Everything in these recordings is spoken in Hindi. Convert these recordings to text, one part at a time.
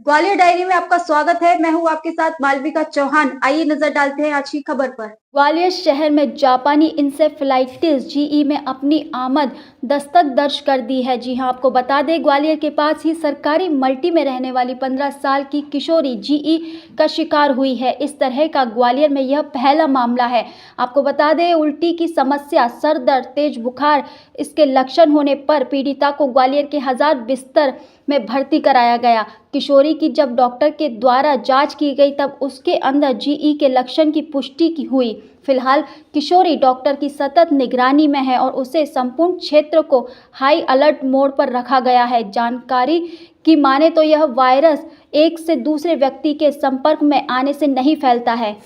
ग्वालियर डायरी में आपका स्वागत है। मैं हूं आपके साथ मालविका चौहान। आइए नजर डालते हैं आज की खबर पर। ग्वालियर शहर में जापानी इंसेफेलाइटिस जीई में अपनी आमद दस्तक दर्ज कर दी है। जी हां, आपको बता दें, ग्वालियर के पास ही सरकारी मल्टी में रहने वाली 15 साल की किशोरी जीई का शिकार हुई है। इस तरह का ग्वालियर में यह पहला मामला है। आपको बता दें, उल्टी की समस्या, सर दर्द, तेज बुखार इसके लक्षण होने पर पीड़िता को ग्वालियर के 1000 बिस्तर में भर्ती कराया गया। किशोरी की जब डॉक्टर के द्वारा जांच की गई तब उसके अंदर जीई के लक्षण की पुष्टि की हुई। फिलहाल किशोरी डॉक्टर की सतत निगरानी में है और उसे संपूर्ण क्षेत्र को हाई अलर्ट मोड पर रखा गया है। जानकारी की माने तो यह वायरस एक से दूसरे व्यक्ति के संपर्क में आने से नहीं फैलता है।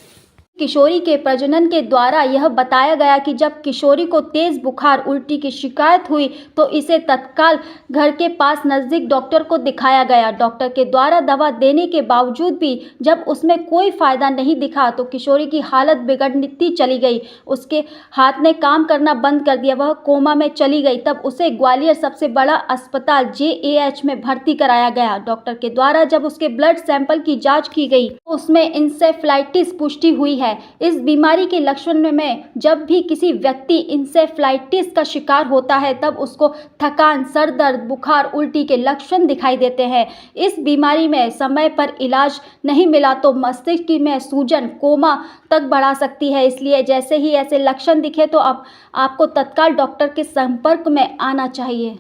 किशोरी के प्रजनन के द्वारा यह बताया गया कि जब किशोरी को तेज बुखार, उल्टी की शिकायत हुई तो इसे तत्काल घर के पास नज़दीक डॉक्टर को दिखाया गया। डॉक्टर के द्वारा दवा देने के बावजूद भी जब उसमें कोई फायदा नहीं दिखा तो किशोरी की हालत बिगड़ती चली गई। उसके हाथ ने काम करना बंद कर दिया, वह कोमा में चली गई। तब उसे ग्वालियर सबसे बड़ा अस्पताल JAH में भर्ती कराया गया। डॉक्टर के द्वारा जब उसके ब्लड सैंपल की जाँच की गई तो उसमें इंसेफ्लाइटिस पुष्टि हुई है। इस बीमारी के लक्षण में जब भी किसी व्यक्ति इंसेफ्लाइटिस का शिकार होता है तब उसको थकान, सर दर्द, बुखार, उल्टी के लक्षण दिखाई देते हैं। इस बीमारी में समय पर इलाज नहीं मिला तो मस्तिष्क में सूजन, कोमा तक बढ़ा सकती है। इसलिए जैसे ही ऐसे लक्षण दिखे तो आपको तत्काल डॉक्टर के संपर्क में आना चाहिए।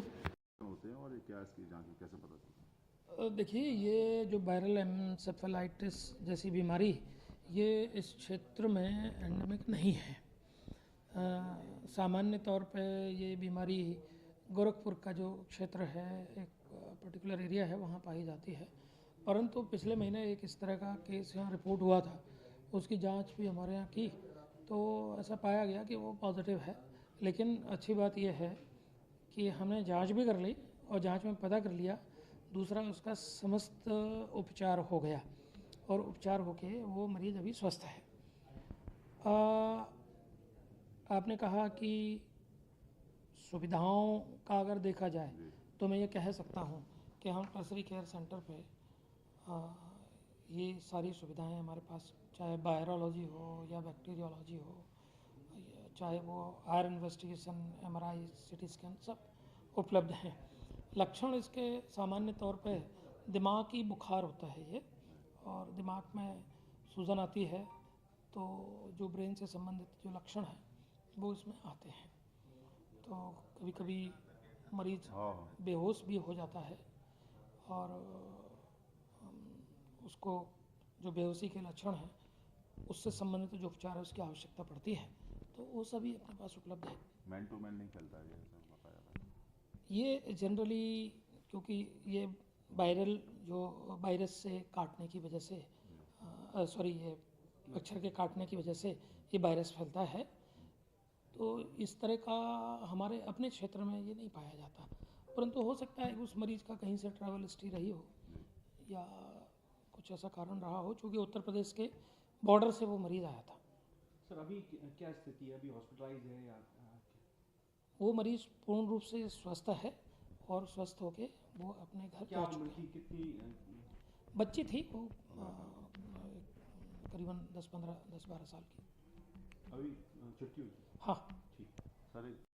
देखिए, ये जो वायरल एन्सेफेलाइटिस जैसी बीमारी, ये इस क्षेत्र में एंडेमिक नहीं है। सामान्य तौर पे ये बीमारी गोरखपुर का जो क्षेत्र है, एक पर्टिकुलर एरिया है, वहाँ पाई जाती है। परंतु पिछले महीने एक इस तरह का केस यहाँ रिपोर्ट हुआ था, उसकी जांच भी हमारे यहाँ की तो ऐसा पाया गया कि वो पॉजिटिव है। लेकिन अच्छी बात यह है कि हमने जांच भी कर ली और जांच में पता कर लिया, दूसरा उसका समस्त उपचार हो गया और उपचार होके वो मरीज़ अभी स्वस्थ है। आपने कहा कि सुविधाओं का अगर देखा जाए तो मैं ये कह सकता हूँ कि हम टर्सरी केयर सेंटर पे ये सारी सुविधाएं हमारे पास, चाहे वायरोलॉजी हो या बैक्टीरियोलॉजी हो, चाहे वो आयर इन्वेस्टिगेशन, MRI, CT स्कैन, सब उपलब्ध हैं। लक्षण इसके सामान्य तौर पे दिमागी बुखार होता है ये, और दिमाग में सूजन आती है, तो जो ब्रेन से संबंधित जो लक्षण हैं वो इसमें आते हैं। तो कभी कभी मरीज बेहोश भी हो जाता है और उसको जो बेहोशी के लक्षण हैं उससे संबंधित जो उपचार है उसकी आवश्यकता पड़ती है, तो वो सभी अपने पास उपलब्ध है। मैन टू मैन नहीं फैलता है ये जनरली, क्योंकि ये वायरल जो वायरस से काटने की वजह से, ये मच्छर के काटने की वजह से ये वायरस फैलता है। तो इस तरह का हमारे अपने क्षेत्र में ये नहीं पाया जाता, परंतु हो सकता है उस मरीज़ का कहीं से ट्रैवल हिस्ट्री रही हो या कुछ ऐसा कारण रहा हो, क्योंकि उत्तर प्रदेश के बॉर्डर से वो मरीज़ आया था। सर, अभी क्या स्थिति है? अभी हॉस्पिटलाइज है या वो मरीज़ पूर्ण रूप से स्वस्थ है और स्वस्थ होके वो अपने घर पहुँच चुके। कितनी बच्ची थी वो, करीबन 10-12 साल की। अभी छुट्टी हुई? हाँ। ठीक सर।